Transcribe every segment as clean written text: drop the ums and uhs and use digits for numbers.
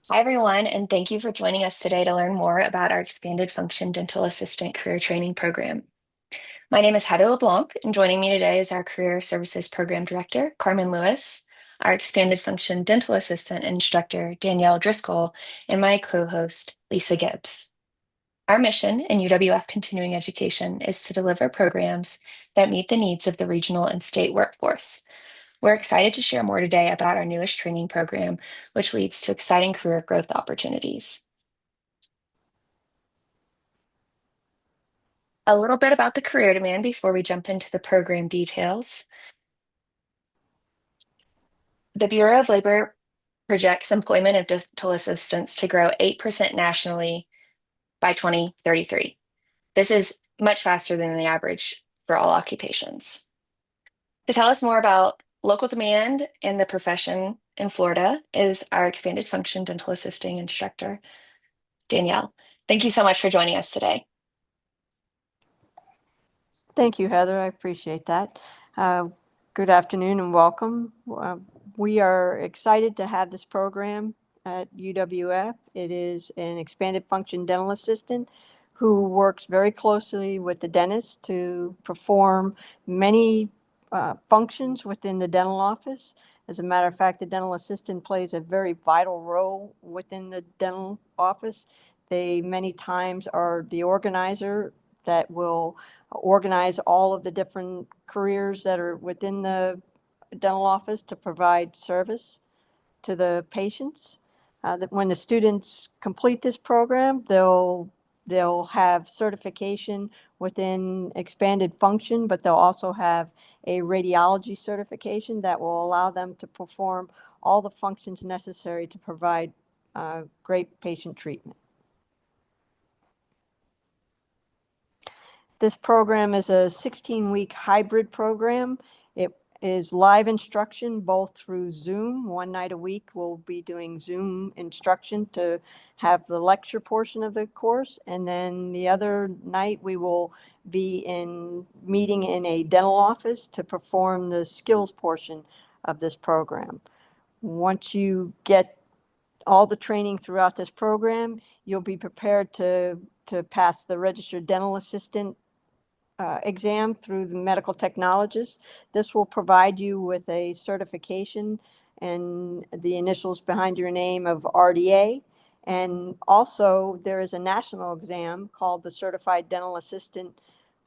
Hi, everyone, and thank you for joining us today to learn more about our Expanded Function Dental Assistant Career Training Program. My name is Heather LeBlanc, and joining me today is our Career Services Program Director, Carmen Lewis, our Expanded Function Dental Assistant Instructor, Danielle Driscoll, and my co-host, Lisa Gibbs. Our mission in UWF Continuing Education is to deliver programs that meet the needs of the regional and state workforce. We're excited to share more today about our newest training program, which leads to exciting career growth opportunities. A little bit about the career demand before we jump into the program details. The Bureau of Labor projects employment of dental assistants to grow 8% nationally by 2033. This is much faster than the average for all occupations. To tell us more about local demand and the profession in Florida is our expanded function dental assisting instructor, Danielle. Thank you so much for joining us today. Thank you, Heather. I appreciate that. Good afternoon and welcome. We are excited to have this program at UWF. It is an expanded function dental assistant who works very closely with the dentist to perform many functions within the dental office. As a matter of fact, the dental assistant plays a very vital role within the dental office. They many times are the organizer that will organize all of the different careers that are within the dental office to provide service to the patients. That when the students complete this program, they'll have certification within expanded function, but they'll also have a radiology certification that will allow them to perform all the functions necessary to provide great patient treatment. This program is a 16-week hybrid program. It is live instruction both through Zoom. One night a week we'll be doing Zoom instruction to have the lecture portion of the course, and then the other night we will be meeting in a dental office to perform the skills portion of this program. Once you get all the training throughout this program, you'll be prepared to pass the registered dental assistant exam through the medical technologist. This will provide you with a certification and the initials behind your name of RDA. And also there is a national exam called the Certified Dental Assistant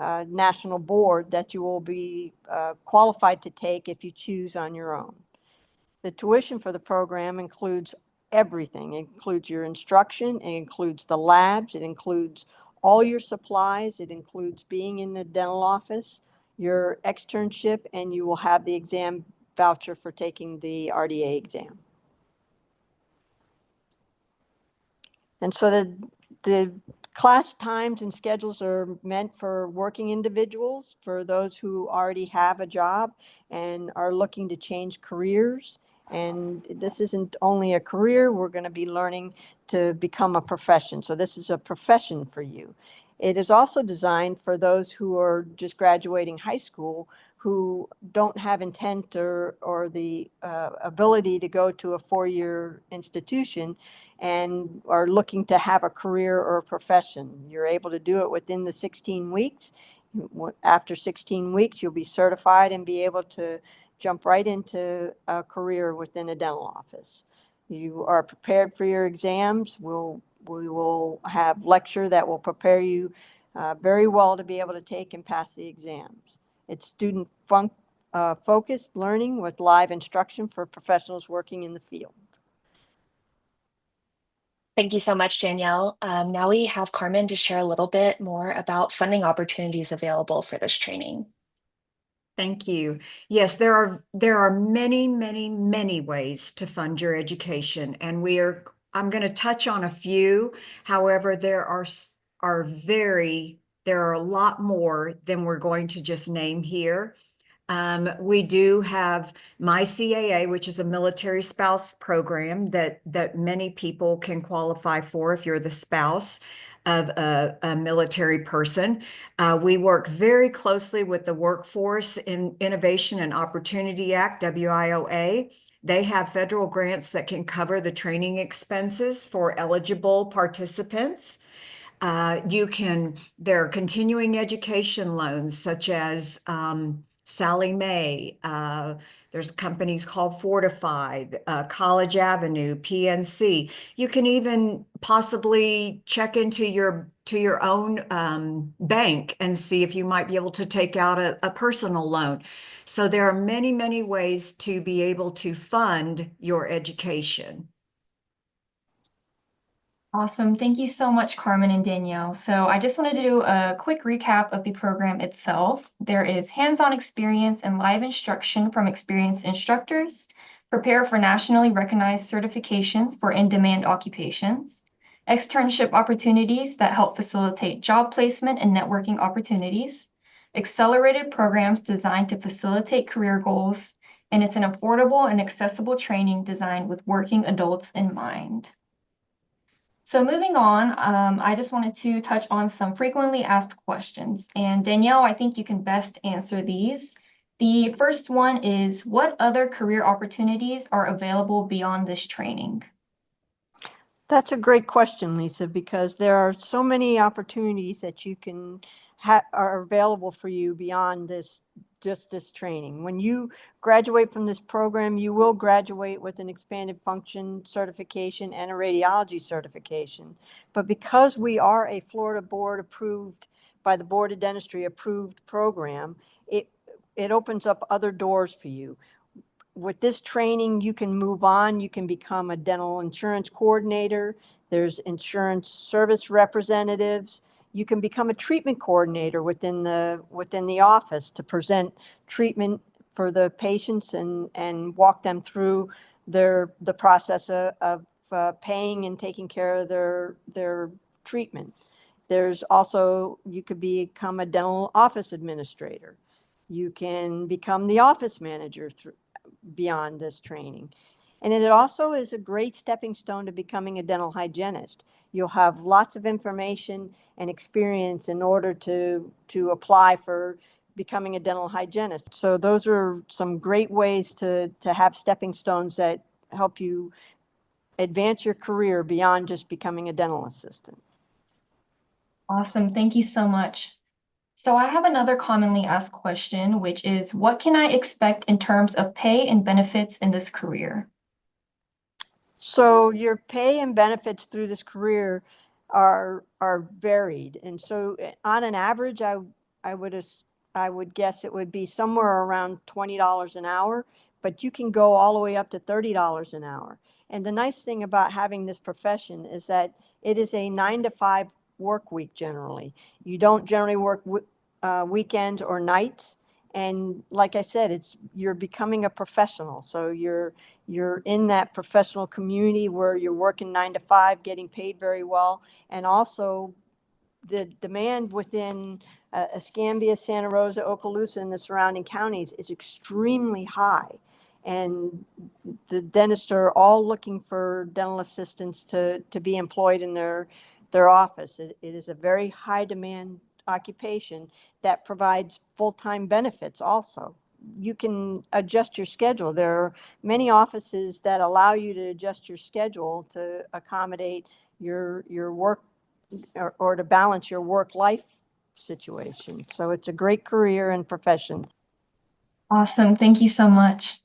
National Board that you will be qualified to take if you choose on your own. The tuition for the program includes everything. It includes your instruction, it includes the labs, it includes all your supplies, it includes being in the dental office, your externship, and you will have the exam voucher for taking the RDA exam. And so the class times and schedules are meant for working individuals, for those who already have a job and are looking to change careers. And this isn't only a career, we're going to be learning to become a profession. So this is a profession for you. It is also designed for those who are just graduating high school who don't have intent or the ability to go to a four-year institution and are looking to have a career or a profession. You're able to do it within the 16 weeks. After 16 weeks, you'll be certified and be able to jump right into a career within a dental office. You are prepared for your exams. We will have lecture that will prepare you very well to be able to take and pass the exams. It's student focused learning with live instruction for professionals working in the field. Thank you so much, Danielle. Now we have Carmen to share a little bit more about funding opportunities available for this training. Thank you. Yes, there are many, many, many ways to fund your education, and I'm going to touch on a few. However, there are a lot more than we're going to just name here. We do have My CAA, which is a military spouse program that many people can qualify for if you're the spouse of a military person. We work very closely with the Workforce Innovation and Opportunity Act, WIOA, They have federal grants that can cover the training expenses for eligible participants. There are continuing education loans such as Sally Mae. There's companies called Fortify, College Avenue, PNC. You can even possibly check into your own bank and see if you might be able to take out a personal loan. So there are many, many ways to be able to fund your education. Awesome. Thank you so much, Carmen and Danielle. So I just wanted to do a quick recap of the program itself. There is hands-on experience and live instruction from experienced instructors. Prepare for nationally recognized certifications for in-demand occupations. Externship opportunities that help facilitate job placement and networking opportunities. Accelerated programs designed to facilitate career goals. And it's an affordable and accessible training designed with working adults in mind. So moving on, I just wanted to touch on some frequently asked questions. And Danielle, I think you can best answer these. The first one is, what other career opportunities are available beyond this training? That's a great question, Lisa, because there are so many opportunities that you can are available for you beyond just this training. When you graduate from this program, you will graduate with an expanded function certification and a radiology certification. But because we are a Florida board approved, by the Board of Dentistry approved program, it opens up other doors for you. With this training, you can move on. You can become a dental insurance coordinator. There's insurance service representatives. You can become a treatment coordinator within the office to present treatment for the patients and walk them through the process of paying and taking care of their treatment. There's also, you could become a dental office administrator. You can become the office manager beyond this training. And it also is a great stepping stone to becoming a dental hygienist. You'll have lots of information and experience in order to apply for becoming a dental hygienist. So those are some great ways to have stepping stones that help you advance your career beyond just becoming a dental assistant. Awesome. Thank you so much. So I have another commonly asked question, which is, what can I expect in terms of pay and benefits in this career? So your pay and benefits through this career are varied, and so on an average, I would guess it would be somewhere around $20 an hour, but you can go all the way up to $30 an hour. And the nice thing about having this profession is that it is a 9 to 5 work week generally. You don't generally work weekends or nights. And like I said, you're becoming a professional. So you're in that professional community where you're working 9 to 5, getting paid very well. And also the demand within Escambia, Santa Rosa, Okaloosa, and the surrounding counties is extremely high. And the dentists are all looking for dental assistants to be employed in their office. It is a very high demand occupation that provides full-time benefits also. You can adjust your schedule. There are many offices that allow you to adjust your schedule to accommodate your work or to balance your work-life situation. So it's a great career and profession. Awesome. Thank you so much.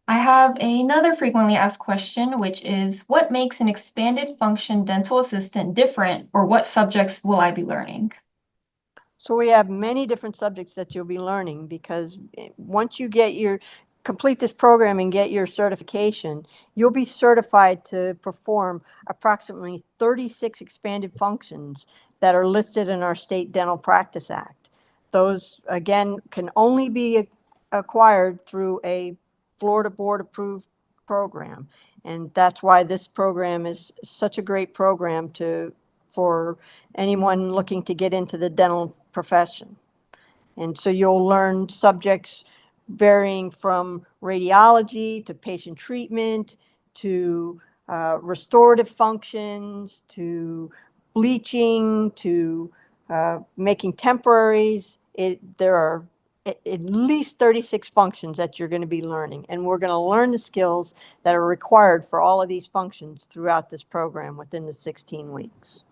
I have another frequently asked question, which is, what makes an expanded function dental assistant different, or what subjects will I be learning? So we have many different subjects that you'll be learning, because once you complete this program and get your certification, you'll be certified to perform approximately 36 expanded functions that are listed in our State Dental Practice Act. Those, again, can only be acquired through a Florida board approved program. And that's why this program is such a great program for anyone looking to get into the dental profession. And so you'll learn subjects varying from radiology to patient treatment to restorative functions to bleaching to making temporaries. There are at least 36 functions that you're going to be learning. And we're going to learn the skills that are required for all of these functions throughout this program within the 16 weeks.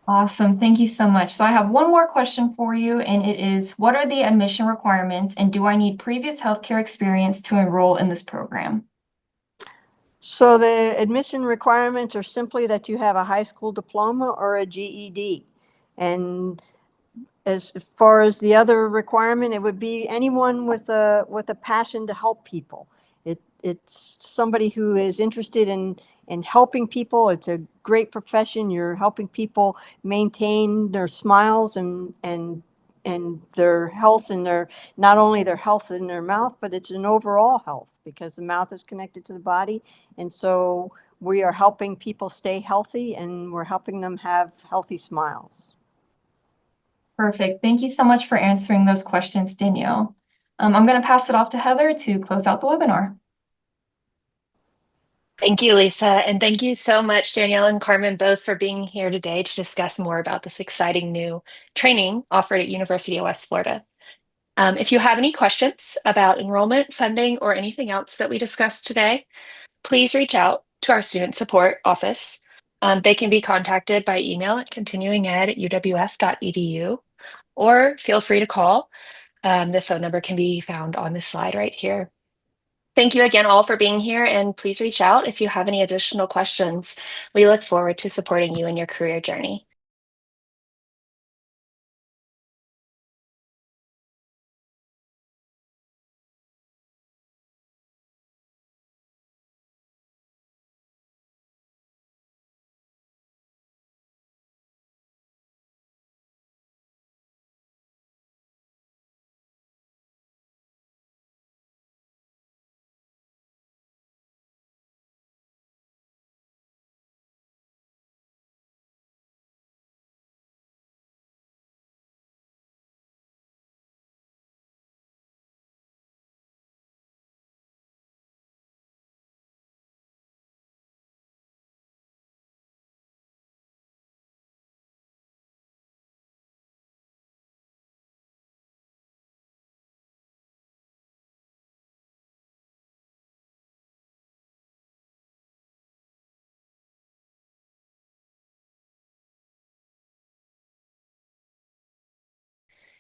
Awesome. Thank you so much. So I have one more question for you, and it is, what are the admission requirements, and do I need previous healthcare experience to enroll in this program? So the admission requirements are simply that you have a high school diploma or a GED. And as far as the other requirement, it would be anyone with a passion to help people. It's somebody who is interested in helping people. It's a great profession. You're helping people maintain their smiles and their health, and their not only their health in their mouth, but it's an overall health, because the mouth is connected to the body. And so we are helping people stay healthy, and we're helping them have healthy smiles. Perfect. Thank you so much for answering those questions, Danielle. I'm going to pass it off to Heather to close out the webinar. Thank you, Lisa. And thank you so much, Danielle and Carmen, both for being here today to discuss more about this exciting new training offered at University of West Florida. If you have any questions about enrollment, funding, or anything else that we discussed today, please reach out to our student support office. They can be contacted by email at continuinged@uwf.edu, or feel free to call. The phone number can be found on the slide right here. Thank you again all for being here, and please reach out if you have any additional questions. We look forward to supporting you in your career journey.